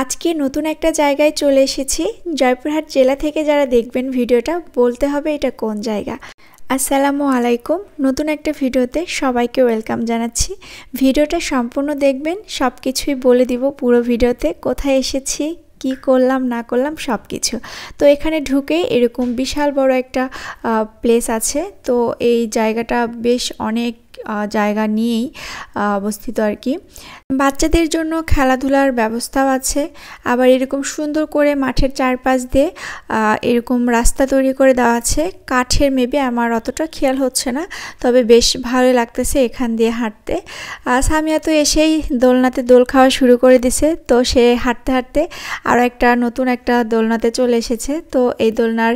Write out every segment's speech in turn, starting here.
আজকে নতুন একটা জায়গায় চলে এসেছি। জয়পুরহাট জেলা থেকে যারা দেখবেন ভিডিওটা বলতে হবে এটা কোন জায়গা। আসসালামু আলাইকুম, নতুন একটা ভিডিওতে সবাইকে ওয়েলকাম জানাচ্ছি। ভিডিওটা সম্পূর্ণ দেখবেন, সব কিছুই বলে দিব পুরো ভিডিওতে, কোথায় এসেছি, কি করলাম না করলাম সব কিছু। তো এখানে ঢুকে এরকম বিশাল বড় একটা প্লেস আছে। তো এই জায়গাটা বেশ অনেক জায়গা নিয়েই অবস্থিত আর কি। বাচ্চাদের জন্য খেলাধুলার ব্যবস্থাও আছে, আবার এরকম সুন্দর করে মাঠের চারপাশ দিয়ে এরকম রাস্তা তৈরি করে দেওয়া আছে। কাঠের মেবি, আমার অতটা খেয়াল হচ্ছে না, তবে বেশ ভালো লাগতেছে এখান দিয়ে হাঁটতে। সামিয়া তো এসেই দোলনাতে দোল খাওয়া শুরু করে দিছে। তো সে হাঁটতে হাঁটতে আরও একটা নতুন একটা দোলনাতে চলে এসেছে। তো এই দোলনার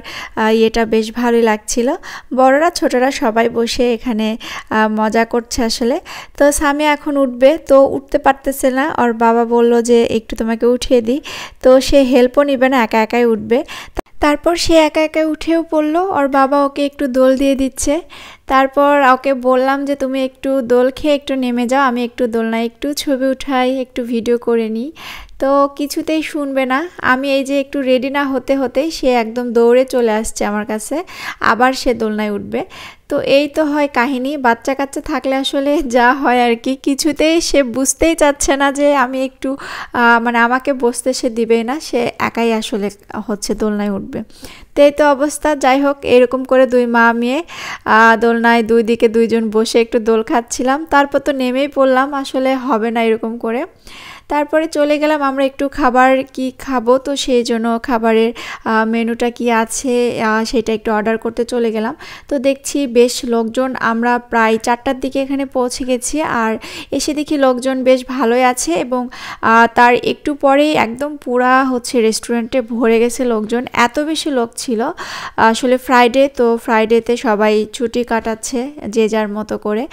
ইয়েটা বেশ ভালোই লাগছিল। বড়রা ছোটরা সবাই বসে এখানে মজা করছে আসলে। তো সামিয়া এখন উঠবে, তো উঠতে পারতেছে না, ওর বাবা বলল যে একটু তোমাকে উঠিয়ে দিই। তো সে হেল্পও নিবে না, একা একাই উঠবে। তারপর সে একা একা উঠেও পড়লো, ওর বাবা ওকে একটু দোল দিয়ে দিচ্ছে। তারপর ওকে বললাম যে তুমি একটু দোল খেয়ে একটু নেমে যাও, আমি একটু দোলনায় একটু ছবি উঠাই, একটু ভিডিও করে নিই। তো কিছুতেই শুনবে না। আমি এই যে একটু রেডি না হতে হতেই সে একদম দৌড়ে চলে আসছে আমার কাছে, আবার সে দোলনায় উঠবে। তো এই তো হয় কাহিনী, বাচ্চা কাচ্চা থাকলে আসলে যা হয় আর কি। কিছুতেই সে বুঝতেই চাচ্ছে না যে আমি একটু মানে আমাকে বসতে সে দিবেই না, সে একাই আসলে হচ্ছে দোলনায় উঠবে। তো এই তো অবস্থা। যাই হোক, এরকম করে দুই মা মেয়ে দোলনায় দুই দিকে দুইজন বসে একটু দোল খাচ্ছিলাম। তারপর তো নেমেই পড়লাম, আসলে হবে না এরকম করে। তারপরে চলে গেলাম আমরা একটু খাবার কি খাবো, তো সেই জন্য খাবারের মেনুটা কি আছে সেটা একটু অর্ডার করতে চলে গেলাম। তো দেখছি বেশ লোকজন, আমরা প্রায় 4টার দিকে এখানে পৌঁছে গেছি। আর এসে দেখি লোকজন বেশ ভালোই আছে, এবং তার একটু পরেই একদম পুরা হচ্ছে রেস্টুরেন্টে ভরে গেছে লোকজন, এত বেশি লোক ছিল। আসলে ফ্রাইডে, তো ফ্রাইডেতে সবাই ছুটি কাটাচ্ছে যে যার মতো করে।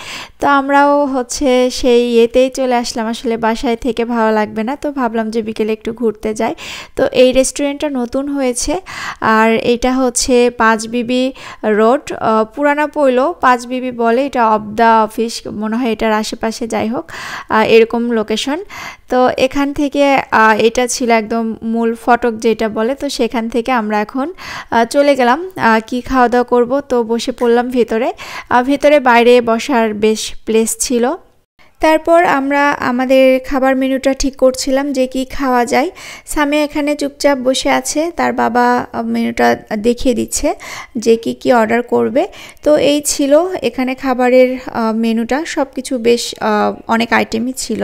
তো আমরাও হচ্ছে সেই ইয়েতেই চলে আসলাম, আসলে বাসায় থেকে ভালো লাগবে না, তো ভাবলাম যে বিকেলে একটু ঘুরতে যাই। তো এই রেস্টুরেন্টটা নতুন হয়েছে, আর এটা হচ্ছে পাঁচবিবি রোড, পুরানা পইলো পাঁচবিবি বলে, এটা অফ দ্য অফিস মনে হয় এটার আশেপাশে, যাই হোক এরকম লোকেশন। তো এখান থেকে এটা ছিল একদম মূল ফটক যেটা বলে। তো সেখান থেকে আমরা এখন চলে গেলাম কি খাওয়া দাওয়া করবো। তো বসে পড়লাম ভেতরে বাইরে বসার বেশ প্লেস ছিল। তারপর আমরা আমাদের খাবার মেনুটা ঠিক করছিলাম যে কি খাওয়া যায়। সামিয়া এখানে চুপচাপ বসে আছে, তার বাবা মেনুটা দেখিয়ে দিচ্ছে যে কি অর্ডার করবে। তো এই ছিল এখানে খাবারের মেনুটা, সব কিছু বেশ অনেক আইটেমই ছিল।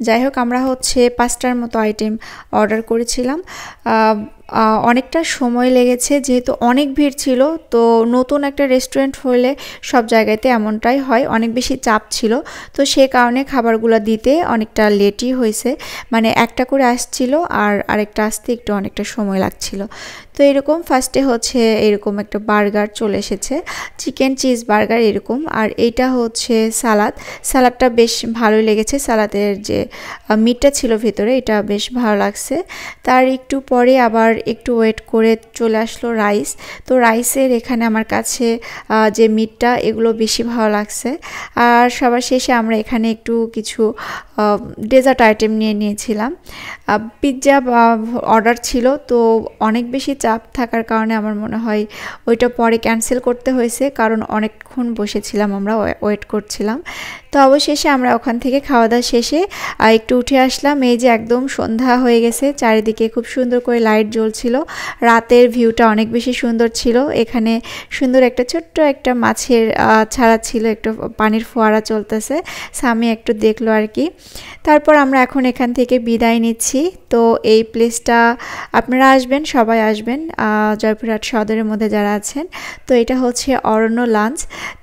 যাই হোক, আমরা হচ্ছে 5টার মতো আইটেম অর্ডার করেছিলাম। অনেকটা সময় লেগেছে যেহেতু অনেক ভিড় ছিল। তো নতুন একটা রেস্টুরেন্ট হলে সব জায়গাতে এমনটাই হয়, অনেক বেশি চাপ ছিল। তো সে কারণে খাবারগুলো দিতে অনেকটা লেটই হয়েছে, মানে একটা করে আসছিল আর আরেকটা আসতে একটু অনেকটা সময় লাগছিল। তো এরকম ফার্স্টে হচ্ছে এরকম একটা বার্গার চলে এসেছে, চিকেন চিজ বার্গার এরকম। আর এইটা হচ্ছে সালাদটা বেশ ভালোই লেগেছে, সালাদের যে মিটটা ছিল ভেতরে এটা বেশ ভালো লাগছে। তার একটু পরে আবার একটু ওয়েট করে চলে আসলো রাইস। তো রাইসের এখানে আমার কাছে যে মিটটা এগুলো বেশি ভালো লাগছে। আর সবার শেষে আমরা এখানে একটু কিছু ডেজার্ট আইটেম নিয়েছিলাম। পিৎজা অর্ডার ছিল, তো অনেক বেশি চাপ থাকার কারণে আমার মনে হয় ওইটা পরে ক্যান্সেল করতে হয়েছে, কারণ অনেকক্ষণ বসেছিলাম আমরা, ওয়েট করছিলাম। তো অবশেষে আমরা ওখান থেকে খাওয়া দাওয়া শেষে একটু উঠে আসলাম। এই যে একদম সন্ধ্যা হয়ে গেছে, চারিদিকে খুব সুন্দর করে লাইট জ্বলছিল, রাতের ভিউটা অনেক বেশি সুন্দর ছিল। এখানে সুন্দর একটা ছোট্ট একটা মাছের ছাড়া ছিল, একটু পানির ফোয়ারা চলতেছে, সামি একটু দেখলো আর কি। তারপর আমরা এখন এখান থেকে বিদায় নিচ্ছি। তো এই প্লেসটা আপনারা আসবেন, সবাই আসবেন জয়পুরহাট সদরের মধ্যে যারা আছেন। তো এটা হচ্ছে অরণ্য লাঞ্চ।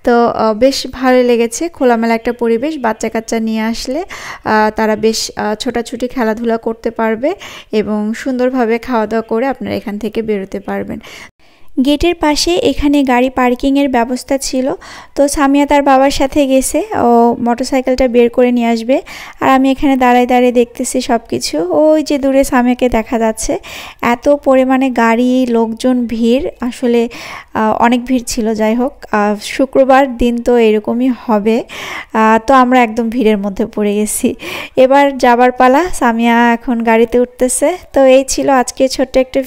তো বেশ ভালো লেগেছে, খোলামেলা একটা পরিবেশ, বাচ্চা কাচ্চা নিয়ে আসলে তারা বেশ ছোটাছুটি খেলাধুলা করতে পারবে এবং সুন্দরভাবে খাওয়া দাওয়া করে আপনারা এখান থেকে বেরোতে পারবেন। গেটের পাশে এখানে গাড়ি পার্কিংয়ের ব্যবস্থা ছিল। তো সামিয়া তার বাবার সাথে গেছে, ও মোটরসাইকেলটা বের করে নিয়ে আসবে। আর আমি এখানে দাঁড়ায় দাঁড়িয়ে দেখতেছি সব কিছু। ওই যে দূরে সামিয়াকে দেখা যাচ্ছে। এত পরিমাণে গাড়ি, লোকজন, ভিড়, আসলে অনেক ভিড় ছিল। যাই হোক, শুক্রবার দিন তো এরকমই হবে। তো আমরা একদম ভিড়ের মধ্যে পড়ে গেছি। এবার যাবার পালা, সামিয়া এখন গাড়িতে উঠতেছে। তো এই ছিল আজকে ছোট্ট একটা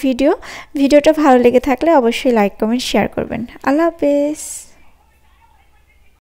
ভিডিওটা ভালো লেগে থাকলে অবশ্যই লাইক, কমেন্ট, শেয়ার করবেন। আল্লাহ হাফেজ।